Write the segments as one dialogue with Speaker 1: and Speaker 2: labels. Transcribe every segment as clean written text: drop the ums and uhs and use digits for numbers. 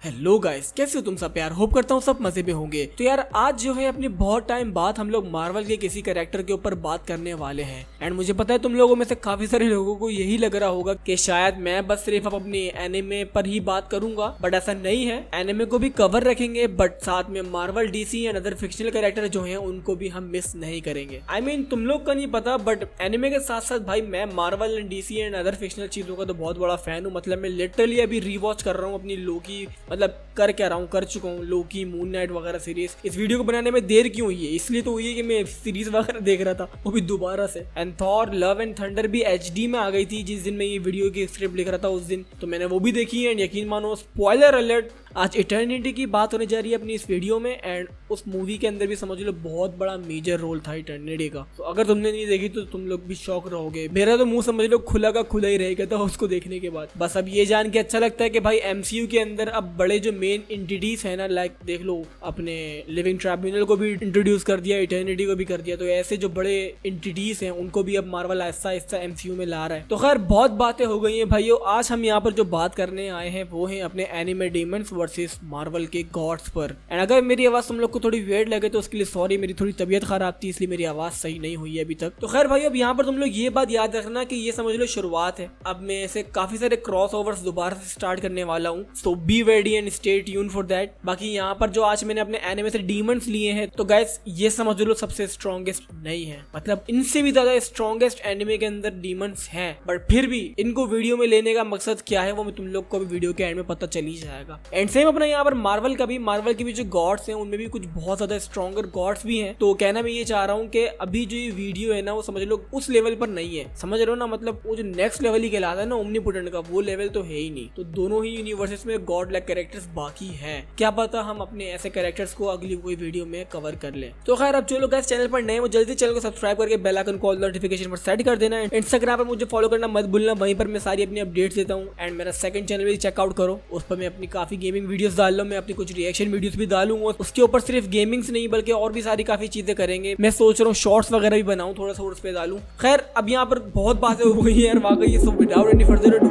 Speaker 1: Hello guys, कैसे हो तुम सब यार। होप करता हूँ सब मजे में होंगे। तो यार आज जो है अपनी बहुत टाइम बाद हम लोग मार्वल के किसी कैरेक्टर के ऊपर बात करने वाले हैं। एंड मुझे पता है तुम लोगों में से काफी सारे लोगों को यही लग रहा होगा कि शायद मैं बस सिर्फ अपनी एनिमे पर ही बात करूंगा, बट ऐसा नहीं है। एनिमे को भी कवर रखेंगे, बट साथ में Marvel, DC and other fictional character जो है उनको भी हम मिस नहीं करेंगे। I mean, तुम लोग का नहीं पता, बट एनिमे के साथ साथ भाई मैं Marvel and DC and other fictional चीजों का तो बहुत बड़ा फैन हूँ। मतलब मैं लिटरली अभी रीवॉच कर रहा हूँ अपनी लोकी, मतलब कर चुका हूँ लोकी, मून नाइट वगैरह सीरीज। इस वीडियो को बनाने में देर क्यों हुई है? इसलिए तो हुई है कि मैं सीरीज वगैरह देख रहा था, वो भी दोबारा से। And Thor love and thunder भी HD में आ गई थी जिस दिन मैं ये वीडियो की स्क्रिप्ट लिख रहा था उस दिन, तो मैंने वो भी देखी है। एंड यकीन मानो, स्पॉइलर अलर्ट, आज इटर्निटी की बात होने जा रही है अपनी इस वीडियो में। एंड उस मूवी के अंदर भी समझ लो बहुत बड़ा मेजर रोल था इटर्निटी का। तो अगर तुमने नहीं देखी तो तुम लोग भी शॉक रहोगे। मेरा तो मुंह समझ लो खुला का खुला ही रहेगा था उसको देखने के बाद। बस अब ये जान के अच्छा लगता है कि भाई MCU के अंदर अब बड़े जो मेन एंटिटीज है ना, लाइक देख लो अपने लिविंग ट्राइब्यूनल को भी इंट्रोड्यूस कर दिया, इटर्निटी को भी कर दिया। तो ऐसे जो बड़े एंटिटीज हैं उनको भी अब मार्वल आहिस्ता आहिस्ता MCU में ला रहा है। तो खैर बहुत बातें हो गई हैं भाइयों। आज हम यहाँ पर जो बात करने आए हैं वो है अपने एनिमे डीमंस वर्सेस मार्वल के गॉड्स पर। एंड अगर मेरी आवाज तुम लोग को थोड़ी वेट लगे तो उसके लिए सॉरी, मेरी थोड़ी तबीयत खराब थी इसलिए मेरी आवाज सही नहीं हुई है अभी तक। तो खैर भाई अब यहाँ पर तुम लोग ये बात याद रखना कि ये समझ लो शुरुआत है। अब मैं ऐसे काफी सारे क्रॉस ओवर्स दोबारा से स्टार्ट करने वाला हूँ, so be ready and stay tuned for that. बाकी यहाँ पर जो आज मैंने अपने एनिमे से डीमंस लिए हैं, तो गाइस ये समझ लो सबसे स्ट्रॉन्गेस्ट नहीं है, मतलब इनसे भी ज्यादा स्ट्रॉन्गेस्ट एनिमे के अंदर डीमंस हैं। बट फिर भी इनको वीडियो में लेने का मकसद क्या है वो मैं तुम लोग को भी वीडियो के एंड में पता चल ही जाएगा। एंड सेम अपना यहाँ पर मार्वल के भी जो गॉड्स हैं उनमें भी कुछ बहुत ज्यादा स्ट्रॉन्गर गॉड्स भी हैं। तो कहना मैं ये चाह रहा हूँ कि अभी जो ये वीडियो है ना वो समझ लो उस लेवल पर नहीं है, समझ रहे हो ना, मतलब वो जो नेक्स्ट लेवल ही कहलाता है ना ओमनीपोटेंट का, वो लेवल तो है ही नहीं। तो दोनों ही यूनिवर्सेस में गॉड लाइक कैरेक्टर्स बाकी हैं। क्या पता हम अपने ऐसे कैरेक्टर्स को अगली कोई वीडियो में कवर कर ले। तो खैर अब जो लोग इस चैनल पर नए वो जल्दी चैनल को सब्सक्राइब करके बेल आइकन को ऑल नोटिफिकेशन पर सेट कर देना। इंस्टाग्राम पर मुझे फॉलो करना मत भूलना, वहीं पर मैं सारी अपनी अपडेट्स देता हूँ। एंड मेरा सेकंड चैनल भी चेकआउट करो, उस पर मैं अपनी काफी गेमिंग वीडियोस डाल रहा हूँ, मैं अपनी कुछ रिएक्शन वीडियोस भी डालूंगा। उसके ऊपर सिर्फ गेमिंग्स नहीं बल्कि और भी सारी काफी चीजें करेंगे। मैं सोच रहा हूँ शॉर्ट्स वगैरह भी बनाऊं, थोड़ा सा उस पे डालूं। खैर अब यहाँ पर बहुत बातें हो गई है यार वाकई ये। So without any further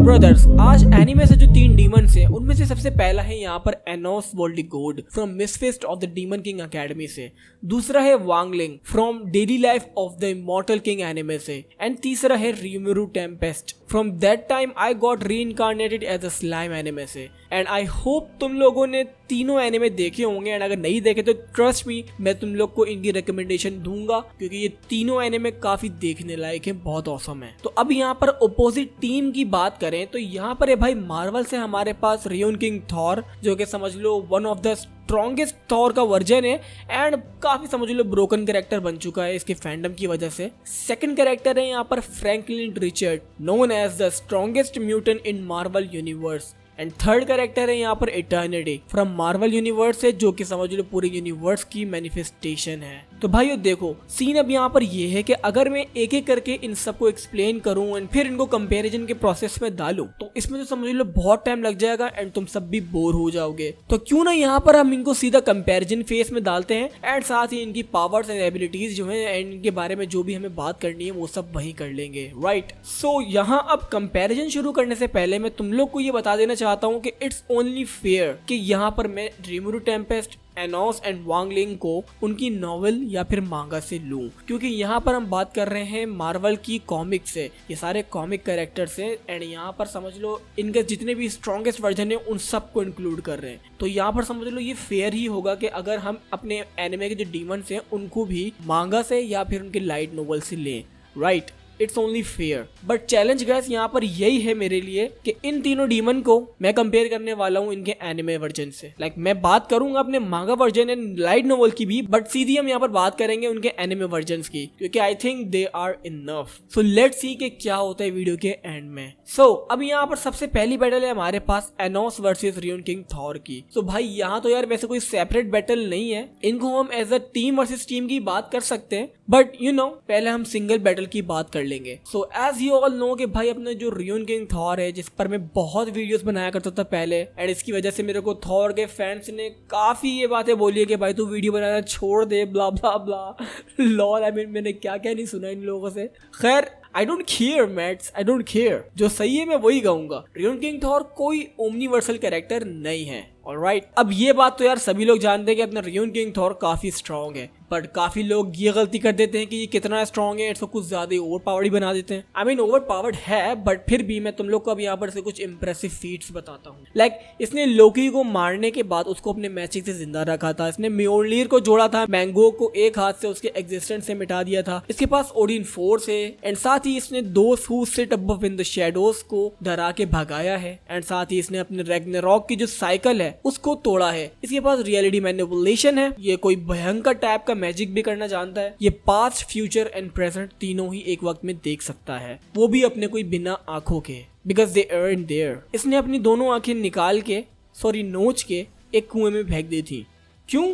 Speaker 1: brothers, आज एनिमे से जो 3 डीमंस हैं उनमें से सबसे पहला है यहाँ पर Anos Voldigoad from misfit of the demon king academy से, दूसरा है Wang Ling from daily life of the immortal king anime से, एंड तीसरा है Rimuru Tempest from that time I got reincarnated as a slime anime से। And I hope तुम लोगों ने तीनों एनिमे देखे होंगे। एंड अगर नहीं देखे तो ट्रस्ट मी, मैं तुम लोग को इनकी रिकमेंडेशन दूंगा क्योंकि ये तीनों एनिमे काफी देखने लायक है, बहुत औसम है। तो अब यहाँ पर अपोजिट टीम की बात करें तो यहाँ पर है भाई मार्वल से हमारे पास रियोन किंग थॉर, जो कि समझ लो one of the strongest Thor का वर्जन है एंड काफी समझ लो ब्रोकन कैरेक्टर बन चुका है इसके फैंडम की वजह से। सेकंड कैरेक्टर है यहाँ पर Franklin Richard, known as the strongest mutant in Marvel universe. And third character है यहाँ पर इटर्निटी फ्रॉम मार्वल यूनिवर्स से, जो कि समझ लो पूरे यूनिवर्स की मैनिफेस्टेशन है। तो भाइयों देखो सीन अब यहाँ पर ये है कि अगर मैं एक एक करके इन सबको एक्सप्लेन करूं एंड फिर इनको कंपैरिजन के प्रोसेस में डालूं तो इसमें तो समझ लो बहुत टाइम लग जाएगा एंड तुम सब भी बोर हो जाओगे। तो क्यों ना यहाँ पर हम इनको सीधा कंपैरिजन फेस में डालते हैं एंड साथ ही इनकी पावर्स एंड एबिलिटीज जो है एंड इनके बारे में जो भी हमें बात करनी है वो सब वही कर लेंगे, राइट। सो यहाँ अब कंपैरिजन शुरू करने से पहले मैं तुम लोग को ये बता देना चाहता हूँ कि इट्स ओनली फेयर कि यहाँ पर मैं रियूमिरू टेम्पेस्ट, एनोस एंड वांगलिंग को उनकी नॉवेल या फिर मांगा से लूं, क्योंकि यहाँ पर हम बात कर रहे हैं मार्वल की कॉमिक से। ये सारे कॉमिक कैरेक्टर्स हैं एंड यहाँ पर समझ लो इनके जितने भी स्ट्रॉन्गेस्ट वर्जन है उन सबको इंक्लूड कर रहे हैं। तो यहाँ पर समझ लो ये फेयर ही होगा कि अगर हम अपने एनिमे के जो डीमंस हैं उनको भी मांगा से या फिर उनके लाइट नोवेल से लें, right. It's only fair. But challenge guys यहाँ पर यही है मेरे लिए कि इन तीनों डीमन को मैं कंपेयर करने वाला हूँ इनके एनिमे वर्जन से। लाइक मैं बात करूंगा अपने मांगा वर्जन एंड लाइट नोवेल की भी, बट सीधी हम यहाँ पर बात करेंगे उनके एनिमे वर्जन की, क्योंकि I think they are enough. So let's see कि क्या होता है वीडियो के एंड में। सो अब यहाँ पर सबसे पहली बैटल है हमारे पास Anos versus Ryon king Thor की। सो भाई यहाँ तो यार वैसे कोई सेपरेट बैटल नहीं है, इनको हम as a team versus team की बात कर सकते हैं, बट यू नो पहले हम सिंगल बैटल की बात कर कर लेंगे। So as you all know कि भाई अपना जो रियून किंग थॉर है, जिस पर मैं बहुत वीडियोस बनाया करता था पहले, एंड इसकी वजह से मेरे को थॉर के फैंस ने काफी ये बातें बोली है कि भाई तू वीडियो बनाना छोड़ दे, ब्ला ब्ला ब्ला। लॉल, आई मीन मैंने क्या क्या नहीं सुना इन लोगों से। खैर I don't care mats, I don't care, जो सही है मैं वही कहूंगा। रियून किंग थॉर कोई ओमनिवर्सल कैरेक्टर नहीं है। ऑलराइट, अब ये बात तो यार सभी लोग जानते हैं कि अपना रियून किंग थॉर काफी स्ट्रॉन्ग है, बट काफी लोग ये गलती कर देते हैं कि ये कितना स्ट्रॉन्ग है, इसको कुछ ज्यादा ओवर पावर्ड ही बना देते हैं। आई मीन ओवर पावर्ड है, बट फिर भी मैं तुम लोग को अब यहाँ पर से कुछ इंप्रेसिव फीट्स बताता हूँ। लाइक इसने लोकी को मारने के बाद उसको अपने मैजिक से जिंदा रखा था, इसने म्योल्निर को जोड़ा था, मैंगो को एक हाथ से उसके एग्जिस्टेंस से मिटा दिया था, इसके पास ओडिन फोर्स है, एंड साथ ही इसने दोस्त who sit above in the shadows को डरा के भगाया है, एंड साथ ही इसने अपने रैग्नारॉक की जो साइकिल है उसको तोड़ा है। इसके पास रियलिटी मैनिपुलेशन है, ये कोई भयंकर टाइप का मैजिक भी करना जानता है, ये पास्ट फ्यूचर एंड प्रेजेंट तीनों ही एक वक्त में देख सकता है, वो भी अपने कोई बिना आंखों के, बिकॉज दे आरंट देयर। इसने अपनी दोनों आंखें निकाल के नोच के एक कुएं में फेंक दी थी। क्यों?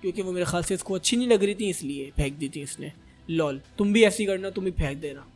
Speaker 1: क्योंकि वो मेरे ख्याल से इसको अच्छी नहीं लग रही थी, इसलिए फेंक दी थी इसने। लॉल, तुम भी ऐसी करना, तुम भी फेंक देना।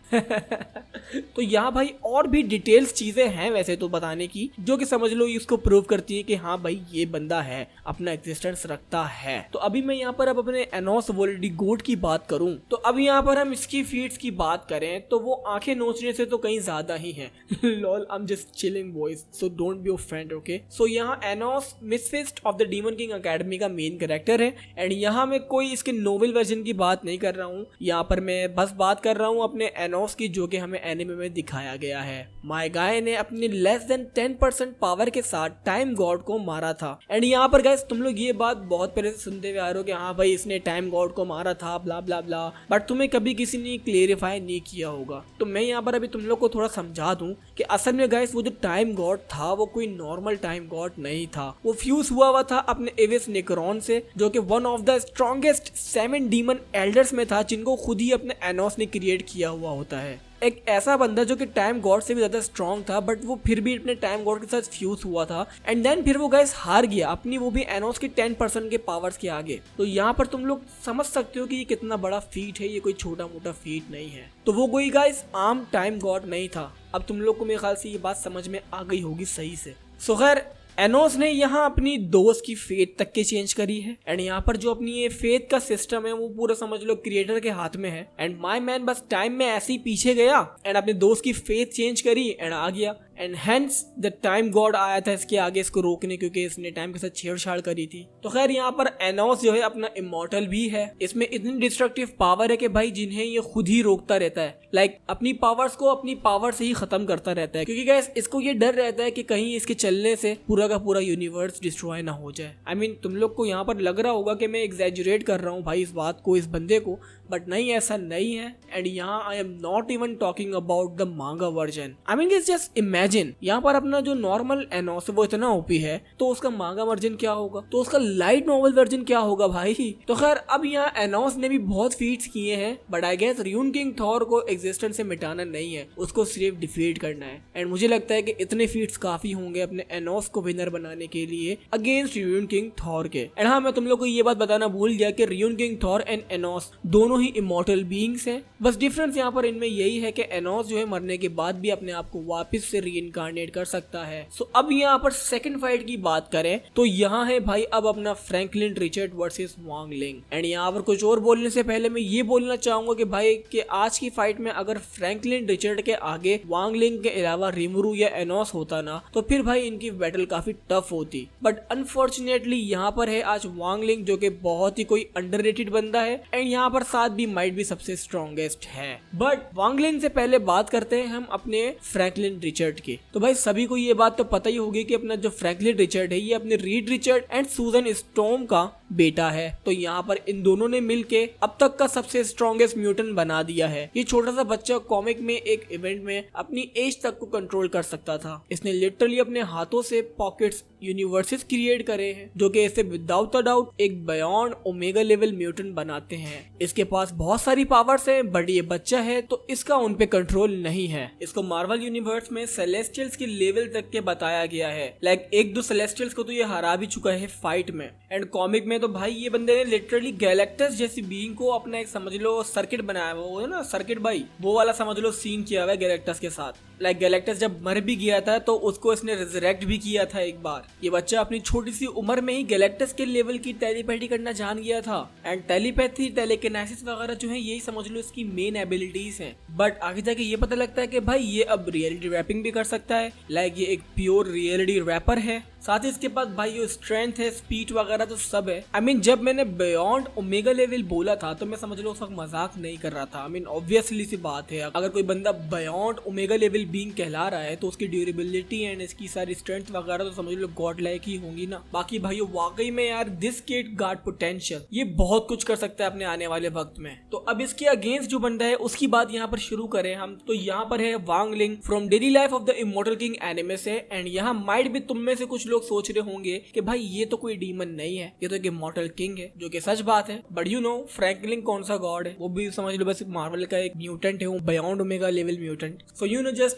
Speaker 1: तो यहाँ भाई और भी डिटेल्स चीजें हैं वैसे तो बताने की, जो कि समझ लो इसको प्रूव करती है कि हाँ भाई ये बंदा है, अपना एग्जिस्टेंस रखता है। तो अभी मैं यहाँ पर अब अपने एनोस वोल्डिगोट की बात करूं, तो अब यहाँ पर हम इसकी फीट्स की बात करें तो वो आंखें नोचने से तो कहीं ज्यादा ही है। Lol, I am just chilling boys, so don't be offend, okay. So यहाँ Anos misfit of the demon king academy का मेन कैरेक्टर है, एंड यहाँ मैं कोई इसके नोवेल वर्जन की बात नहीं कर रहा हूँ, यहाँ पर मैं बस बात कर रहा हूँ अपने एनोस की, जो कि हमें एनिमे में दिखाया गया है। माय गाय ने अपनी लेस देन 10% पावर के साथ टाइम गॉड को मारा था, एंड यहाँ पर गाइस तुम लोग ये बात बहुत पहले से सुनते हुए आ रहे हो कि हाँ भाई इसने टाइम गॉड को मारा था, ब्ला ब्ला ब्ला, बट तुम्हें कभी किसी ने क्लेरिफाई नहीं किया होगा। तो मैं यहाँ पर अभी तुम लोग को थोड़ा समझा दूं कि असल में गाइस वो जो टाइम गॉड था वो कोई नॉर्मल टाइम गॉड नहीं था, वो फ्यूज हुआ था अपने एविस नेक्रोन से, जो कि one of the strongest 7 demon elders में था, जिनको खुद ही अपने एनोस ने क्रिएट किया हुआ होता है। एक ऐसा बंदा जो कि टाइम गॉड से भी ज्यादा स्ट्रॉन्ग था, बट वो फिर भी अपने टाइम गॉड के साथ फ्यूज हुआ था, एंड देन फिर वो गाइस हार गया अपनी, वो भी एनोस के 10% के पावर्स के आगे। तो यहाँ पर तुम लोग समझ सकते हो कि ये कितना बड़ा फीट है, ये कोई छोटा मोटा फीट नहीं है। तो वो कोई गाइस आम टाइम गॉड नहीं था। अब तुम लोग को मेरे ख्याल से ये बात समझ में आ गई होगी सही से। सो खैर एनोस ने यहाँ अपनी दोस्त की फेथ तक के चेंज करी है, एंड यहाँ पर जो अपनी ये फेथ का सिस्टम है वो पूरा समझ लो क्रिएटर के हाथ में है, एंड माय मैन बस टाइम में ऐसे ही पीछे गया एंड अपने दोस्त की फेथ चेंज करी एंड आ गया, and hence the time God आया था इसके आगे इसको रोकने, क्योंकि इसने टाइम के साथ छेड़छाड़ करी थी। तो खैर यहाँ पर एनोस जो है अपना इमॉर्टल भी है, इसमें इतनी डिस्ट्रक्टिव पावर है कि भाई जिन्हें ये खुद ही रोकता रहता है, लाइक अपनी पावर्स को अपनी पावर से ही खत्म करता रहता है, क्योंकि गाइस इसको ये डर रहता है कि कहीं इसके चलने से पूरा का पूरा यूनिवर्स डिस्ट्रॉय ना हो जाए। आई मीन तुम लोग को यहाँ पर लग रहा होगा कि मैं एग्जैजुरेट कर रहा हूँ भाई इस बात को, इस बंदे को, बट नहीं ऐसा नहीं है। एंड यहाँ I am not even talking about the मांगा version. I mean just imagine यहाँ पर अपना जो नॉर्मल एनोस वो इतना ओपी है, तो उसका मांगा वर्जन क्या होगा, तो उसका लाइट नॉवल वर्जन क्या होगा भाई। तो खैर अब यहाँ एनोस ने भी बहुत फीट्स किए हैं, but I guess rune king Thor को एग्जिस्टेंस से मिटाना नहीं है, उसको सिर्फ डिफीट करना है। एंड मुझे लगता है कि इतने फीट्स काफी होंगे अपने एनोस को विनर बनाने के लिए अगेंस्ट रियून किंग थॉर के। एंड हाँ मैं तुम लोग को ये बात बताना भूल गया कि ruin king Thor and Enos दोनों ही इमॉर्टल बीइंग्स हैं, बस डिफरेंस यहाँ पर इनमें यही है कि एनोस जो है मरने के बाद भी अपने आप को वापस से रीइंकार्नेट कर सकता है। सो अब यहाँ पर सेकंड फाइट की बात करें तो यहाँ है भाई अब अपना फ्रैंकलिन रिचर्ड वर्सेस वांग लिंग। एंड यहाँ पर कुछ और बोलने से पहले मैं ये बोलना चाहूंगा कि भाई कि आज की फाइट में अगर फ्रैंकलिन रिचर्ड के आगे वांग लिंग के अलावा रिमुरु या एनोस होता ना, तो फिर भाई इनकी बैटल काफी टफ होती, बट अनफॉर्चुनेटली यहाँ पर है आज वांग लिंग, जो कि बहुत ही कोई अंडररेटेड बंदा है, एंड यहाँ पर साथ भी माइट भी सबसे स्ट्रॉन्गेस्ट है। बट वांग लिंग से पहले बात करते हैं हम अपने फ्रैंकलिन रिचर्ड की। तो भाई सभी को ये बात तो पता ही होगी कि अपना जो फ्रैंकलिन रिचर्ड है ये अपने रीड रिचर्ड एंड सूजन स्टॉर्म का बेटा है। तो यहाँ पर इन दोनों ने मिलके अब तक का सबसे स्ट्रॉन्गेस्ट म्यूटेंट बना दिया है। ये छोटा सा बच्चा कॉमिक में एक इवेंट में अपनी एज तक को कंट्रोल कर सकता था। इसने लिटरली अपने हाथों से पॉकेट्स यूनिवर्सेस क्रिएट करे हैं, जो कि इसे विदाउट अ डाउट एक बियॉन्ड ओमेगा लेवल म्यूटेंट बनाते हैं। इसके पास बहुत सारी पावर्स है, बट ये बच्चा है तो इसका उन पे कंट्रोल नहीं है। इसको मार्वल यूनिवर्स में सेलेस्टियल्स के लेवल तक के बताया गया है, लाइक 1-2 सेलेस्टियल्स को तो ये हरा भी चुका है फाइट में, एंड कॉमिक में में तो भाई ये बंदे ने लिटरली गैलेक्टस जैसी बीइंग को अपना एक समझ लो सर्किट बनाया हुआ, वो है ना सर्किट भाई, वो वाला समझ लो सीन किया हुआ है गैलेक्टस के साथ। लाइक गैलेक्टस जब मर भी गया था तो उसको इसने रिजरेक्ट भी किया था एक बार। ये बच्चा अपनी छोटी सी उम्र में ही गैलेक्टस के लेवल की टेलीपैथी करना जान गया था। एंड टेलीपैथी, टेलीकिनेसिस वगैरह जो है यही समझ लो इसकी मेन एबिलिटीज हैं। बट आगे जाके ये पता लगता है कि भाई ये अब रियलिटी रैपिंग भी कर सकता है। लाइक ये एक प्योर रियलिटी रैपर है। साथ ही इसके पास भाई ये स्ट्रेंथ है, स्पीड वगैरह तो सब है। आई मीन जब मैंने बियॉन्ड ओमेगा लेवल बोला था तो मैं समझ लो उस वक्त मजाक नहीं कर रहा था। आई मीन ऑब्वियसली सी बात है, अगर कोई बंदा बियॉन्ड ओमेगा लेवल बीइंग कहला रहा है तो उसकी ड्यूरेबिलिटी एंड इसकी सारी स्ट्रेंथ वगैरह तो समझ लो गॉड लाइक ही होंगी ना। बाकी भाई वाकई में यार दिस किड गॉट पोटेंशियल, ये बहुत कुछ कर सकता है अपने आने वाले वक्त में। तो अब इसके अगेंस्ट जो बंदा है उसकी बात यहाँ पर शुरू करें हम, तो यहाँ पर है वांग लिंग from daily life of the immortal king anime से। एंड यहाँ माइट भी तुम में से कुछ लोग सोच रहे होंगे कि भाई ये तो कोई डीमन नहीं है, ये तो एक इमॉर्टल किंग है, जो कि सच बात है। बट यू नो फ्रैंकलिन कौन सा गॉड है, वो भी समझ लो बस मार्वल का एक म्यूटेंट है, वो beyond omega level mutant. So you know just.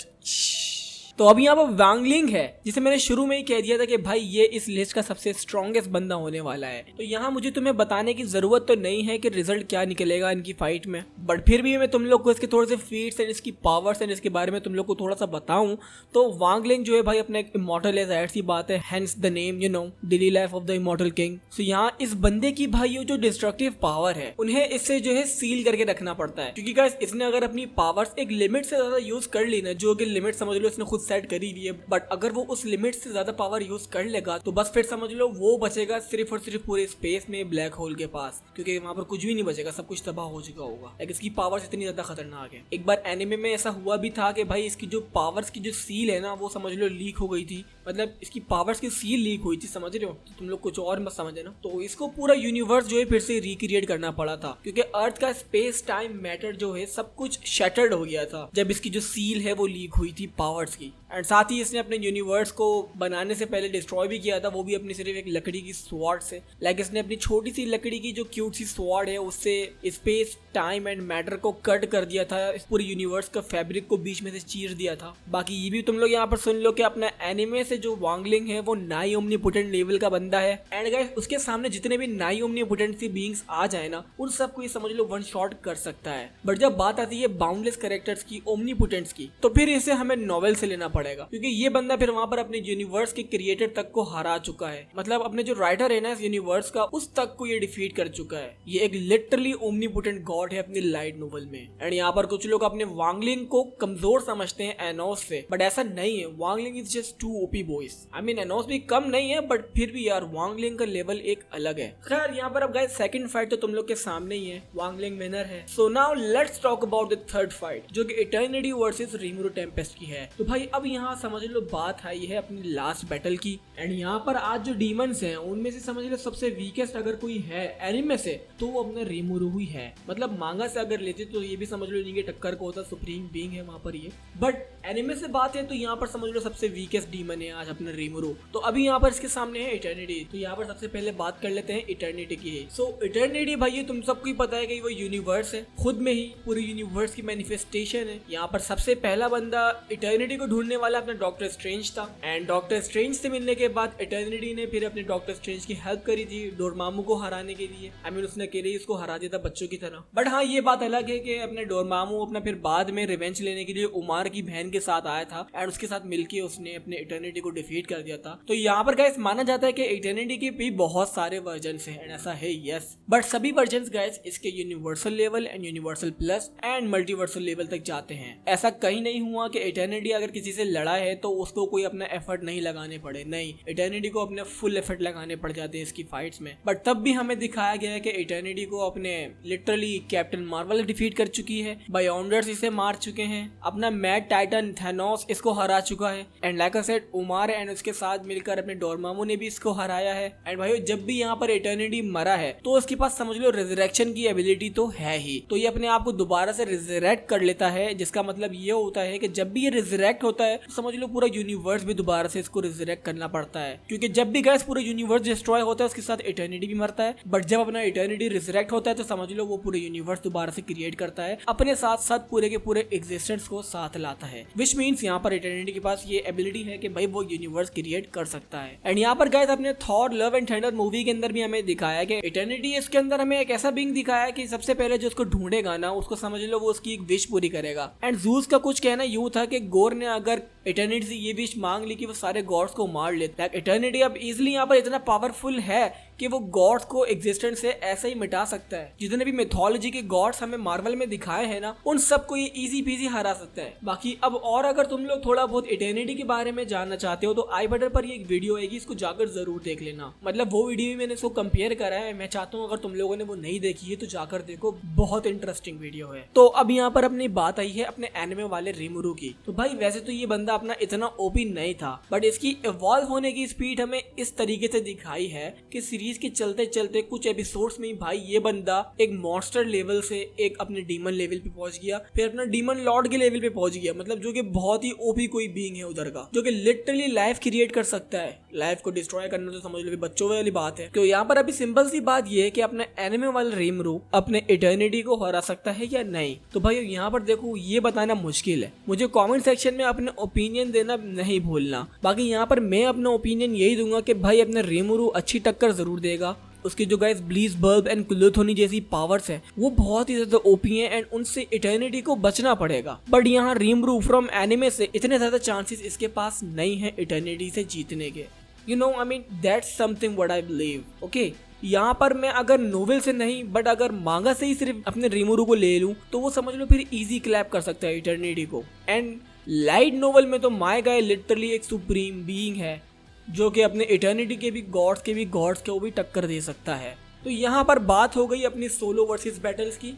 Speaker 1: तो अभी यहाँ पर वांग लिंग है जिसे मैंने शुरू में ही कह दिया था कि भाई ये इस लिस्ट का सबसे स्ट्रॉन्गेस्ट बंदा होने वाला है। तो यहाँ मुझे तुम्हें बताने की जरूरत तो नहीं है कि रिजल्ट क्या निकलेगा इनकी फाइट में, बट फिर भी मैं तुम लोग को इसके थोड़े से फीट्स एंड इसकी पावर्स एंड इसके बारे में तुम लोग को थोड़ा सा बताऊं। तो वांग लिंग जो है भाई अपना एक इमॉर्टल है, जाहिर सी बात है, hence the name you know daily life of the immortal king. So यहाँ इस बंदे की भाई ये जो डिस्ट्रक्टिव पावर है उन्हें इससे जो है सील करके रखना पड़ता है, क्योंकि गाइस इसने अगर अपनी पावर्स एक लिमिट से ज्यादा यूज कर ली ना, जो कि लिमिट समझ लो इसने खुद सेट करी दी है, बट अगर वो उस लिमिट से ज्यादा पावर यूज कर लेगा तो बस फिर समझ लो वो बचेगा सिर्फ और सिर्फ पूरे स्पेस में ब्लैक होल के पास, क्योंकि वहां पर कुछ भी नहीं बचेगा, सब कुछ तबाह हो चुका होगा। लाइक इसकी पावर्स इतनी ज्यादा खतरनाक है। एक बार एनिमे में ऐसा हुआ भी था कि भाई इसकी जो पावर्स की जो सील है ना वो समझ लो लीक हो गई थी, मतलब इसकी पावर्स की सील लीक हुई थी, समझ रहे हो। तो तुम लोग कुछ और मत समझे ना। तो इसको पूरा यूनिवर्स जो है फिर से रिक्रिएट करना पड़ा था, क्योंकि अर्थ का स्पेस टाइम मैटर जो है सब कुछ शैटर्ड हो गया था जब इसकी जो सील है वो लीक हुई थी पावर्स की। एंड साथ ही इसने अपने यूनिवर्स को बनाने से पहले डिस्ट्रॉय भी किया था, वो भी अपनी सिर्फ एक लकड़ी की स्वॉर्ड से। लाइक इसने अपनी छोटी सी लकड़ी की जो क्यूट सी स्वॉर्ड है उससे स्पेस टाइम एंड मैटर को कट कर दिया था, इस पूरे यूनिवर्स का फैब्रिक को बीच में से चीर दिया था। बाकी ये भी तुम लोग यहाँ पर सुन लो कि अपना एनिमे से जो वांग लिंग है वो नाई ओमनीपोटेंट लेवल का बंदा है। एंड गाइस उसके सामने जितने भी नाई ओमनीपोटेंट सी बीइंग्स आ जाए ना उन सबको ये समझ लो वन शॉट कर सकता है। बट जब बात आती है बाउंडलेस कैरेक्टर्स की, ओमनीपोटेंट्स की, तो फिर इसे हमें नॉवेल से लेना पड़ेगा, क्योंकि ये बंदा फिर वहां पर अपने यूनिवर्स के क्रिएटर तक को हरा चुका है, मतलब अपने जो राइटर है ना इस यूनिवर्स का उस तक को ये डिफीट कर चुका है। ये एक लिटरली ओमनीपोटेंट गॉड है अपनी लाइट नोवेल में। एंड यहाँ पर कुछ लोग अपने वांग लिंग को कमजोर समझते हैं एनोस से, बट ऐसा नहीं है। Wang Ling is just too OP boys. I mean Anos भी कम नहीं है, बट फिर भी यार वांग लिंग का लेवल एक अलग है। खैर यहाँ पर अब गाइस सेकंड फाइट तो तुम लोग के सामने ही है, वांग लिंग विनर है। So now let's talk about the third fight, जो कि इटर्निटी वर्सेस रीमुरो टेम्पेस्ट की है। तो भाई अब यहाँ समझ लो बात आई है अपनी लास्ट बैटल की। एंड यहाँ पर आज जो डीमंस हैं उनमें से समझ लो सबसे वीकेस्ट अगर कोई है एनिमे से तो वो अपना रीमुरो ही है। मतलब मांगा से अगर लेते तो ये भी समझ लो इनके टक्कर को होता, सुप्रीम बीइंग है वहां पर ये। बट एनिमे से बात है तो यहाँ पर समझ लो सबसे वीकेस्ट डीमन है आज अपना रीमुरो। तो अभी यहाँ पर इसके सामने है इटर्निटी। तो यहाँ पर सबसे पहले बात कर लेते हैं इटर्निटी की। सो इटर्निटी भाई ये तुम सबको ही पता है कि वो यूनिवर्स है, खुद में ही पूरे यूनिवर्स की मैनिफेस्टेशन है। यहाँ पर सबसे पहला बंदा इटर्निटी को ढूंढने वाला अपना डॉक्टर स्ट्रेंज था। एंड डॉक्टर स्ट्रेंज से मिलने के बाद इटर्निटी ने फिर अपने डॉक्टर स्ट्रेंज की हेल्प करी थी डोरमामू को हराने के लिए। आई मीन उसने अकेले उसको हरा दिया था बच्चों की तरह। बट हाँ ये बात अलग है कि अपने डोरमामू अपना फिर बाद में रिवेंज लेने के लिए उमार की बहन के साथ आया था एंड उसके साथ मिलकर उसने अपने इटर्निटी को डिफीट कर दिया था। तो यहाँ पर गाइस माना जाता है कि इटर्निटी के भी बहुत सारे वर्जन्स हैं एंड ऐसा है यस, बट सभी वर्जन्स गाइस इसके universal level and universal plus and multiversal level तक जाते हैं। ऐसा कहीं नहीं हुआ कि इटर्निटी अगर किसी से लड़ा है तो उसको कोई अपना एफर्ट नहीं लगाने पड़े, नहीं, इटर्निटी को अपने फुल एफर्ट लगाने पड़ जाते हैं इसकी फाइट्स में। बट तब भी हमें दिखाया गया है कि इटर्निटी को अपने लिटरली कैप्टन मार्वल डिफीट कर चुकी है, बायोंडर्स इसे मार चुके हैं, अपना मैड टाइटन थैनोस इसको हरा चुका है एंड लाइक आई सेड उमार एंड उसके साथ मिलकर अपने डोरमामू ने भी इसको हराया है। एंड भाई जब भी यहाँ पर इटर्निटी मरा है तो उसके पास समझ लो रिजरेक्शन की एबिलिटी तो है ही, तो ये अपने आप को दोबारा से रिजरेक्ट कर लेता है, जिसका मतलब ये होता है कि जब भी ये रिजरेक्ट होता है तो समझ लो पूरा यूनिवर्स भी दोबारा से इसको रिजरेक्ट करना पड़ता है, क्योंकि जब भी गैस पूरा यूनिवर्स डिस्ट्रॉय होता है उसके साथ इटर्निटी भी मरता है, बट जब अपना इटर्निटी रिजरेक्ट होता है तो समझ लो वो पूरे यूनिवर्स दोबारा से क्रिएट करता है, अपने साथ साथ पूरे के पूरे एग्जिस्टेंस को साथ लाता है। विच मीन्स यहाँ पर इटर्निटी के पास ये एबिलिटी है कि भाई वो यूनिवर्स क्रिएट कर सकता है। एंड यहाँ पर गाइस अपने Thor love and thunder movie के अंदर भी हमें दिखाया कि इटर्निटी इसके अंदर हमें एक ऐसा बीइंग दिखाया कि सबसे पहले जो उसको ढूंढेगा ना उसको समझ लो वो उसकी एक विश पूरी करेगा। एंड ज़ूस का कुछ कहना यूं था कि गोर ने अगर इटर्निटी से ये विश मांग ली कि वो सारे गॉड्स को मार ले, इटर्निटी अब इजिली यहाँ पर इतना पावरफुल है कि वो गॉड्स को एग्जिस्टेंस से ऐसे ही मिटा सकता है। जितने भी मिथोलॉजी के गॉड्स हमें मार्वल में दिखाए हैं ना उन सबको ये इजी पीजी हरा सकता है। बाकी अब और अगर तुम लोग थोड़ा बहुत इटर्निटी के बारे में जानना चाहते हो तो आई बटन पर ये एक वीडियो आएगी, इसको जाकर जरूर देख लेना। मतलब वो वीडियो भी मैंने इसको कंपेयर करा है, मैं चाहता हूँ अगर तुम लोगों ने वो नहीं देखी है तो जाकर देखो, बहुत इंटरेस्टिंग वीडियो है। तो अब यहाँ पर अपनी बात आई है अपने एनिमे वाले रिमुरु की। तो भाई वैसे तो ये बंदा अपना इतना ओपी नहीं था, बट इसकी इवॉल्व होने की स्पीड हमें इस तरीके से दिखाई है कि सीरीज के चलते चलते कुछ एपिसोड्स में भाई ये बंदा एक मॉन्स्टर लेवल से एक अपने डीमन लेवल पे पहुंच गया, फिर अपना डीमन लॉर्ड के लेवल पे पहुंच गया। मतलब जो कि बहुत ही ओपी कोई बीइंग है उधर का, जो कि लिटरली लाइफ क्रिएट कर सकता है। लाइफ को डिस्ट्रॉय करना तो समझ लो बच्चों वाली बात है। तो यहाँ पर अभी सिंपल सी बात ये है कि अपने एनिमे वाला रिमुरु अपने इटर्निटी को हरा सकता है या नहीं। तो भाई यहाँ पर देखो ये बताना मुश्किल है, मुझे कमेंट सेक्शन में अपने ओपिनियन देना नहीं भूलना। बाकी यहाँ पर मैं अपना ओपिनियन यही दूंगा कि भाई अपना रिमुरु अच्छी टक्कर जरूर देगा। उसकी जो गाइस ब्लीज बल्ब एंड क्लोथोनी जैसी पावर्स है वो बहुत ही ज्यादा ओपी है एंड उनसे इटर्निटी को बचना पड़ेगा। बट यहाँ रिमुरु फ्रॉम एनिमे से इतने ज्यादा चांसेस इसके पास नहीं है इटर्निटी से जीतने के। You know I mean that's something what I believe. Okay, यहाँ पर मैं अगर नोवेल से नहीं बट अगर मांगा से ही सिर्फ अपने रिमुरु को ले लूँ तो वो समझ लो फिर इजी क्लैप कर सकता है इटर्निटी को। एंड लाइट नोवेल में तो माय गाय लिटरली एक सुप्रीम बीइंग है जो कि अपने इटर्निटी के भी गॉड्स को भी टक्कर दे सकता है। तो यहाँ पर बात हो गई अपनी सोलो वर्सेस बैटल्स की।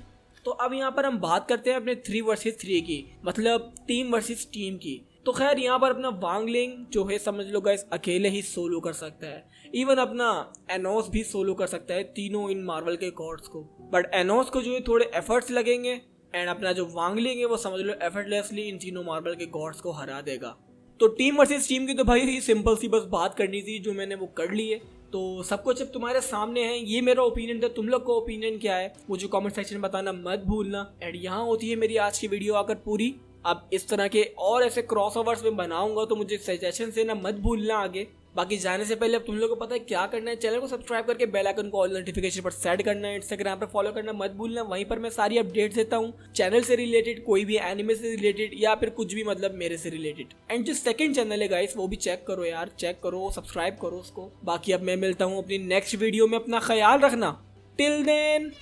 Speaker 1: तो अब यहाँ पर हम बात करते हैं अपने 3 वर्सेस 3 की, मतलब टीम वर्सेस टीम की। तो खैर यहाँ पर अपना वांगलिंग जो है समझ लो गाइस अकेले ही सोलो कर सकता है। इवन अपना एनोस भी सोलो कर सकता है तीनों इन मार्वल के गॉड्स को। बट एनोस को जो है थोड़े एफर्ट्स लगेंगे एंड अपना जो वांगलिंग है वो समझ लो एफर्टलेसली इन तीनों मार्वल के गॉड्स को हरा देगा। तो टीम वर्सेस टीम की तो भाई सिंपल सी बस बात करनी थी जो मैंने वो कर ली है। तो सब कुछ अब तुम्हारे सामने है, ये मेरा ओपिनियन था। तुम लोग का ओपिनियन क्या है मुझे कमेंट सेक्शन में बताना मत भूलना। एंड यहाँ होती है मेरी आज की वीडियो आकर पूरी। अब इस तरह के और ऐसे क्रॉसओवर्स में बनाऊंगा तो मुझे सजेशन देना मत भूलना आगे। बाकी जाने से पहले अब तुम लोगों को पता है क्या करना है, चैनल को सब्सक्राइब करके बेल आइकन को ऑल नोटिफिकेशन पर सेट करना है। इंस्टाग्राम पर फॉलो करना मत भूलना, वहीं पर मैं सारी अपडेट्स देता हूँ चैनल से रिलेटेड, कोई भी एनिमे से रिलेटेड या फिर कुछ भी मतलब मेरे से रिलेटेड। एंड जो सेकंड चैनल है गाइस वो भी चेक करो यार, चेक करो, सब्सक्राइब करो उसको। बाकी अब मैं मिलता हूँ अपनी नेक्स्ट वीडियो में, अपना ख्याल रखना। Till then.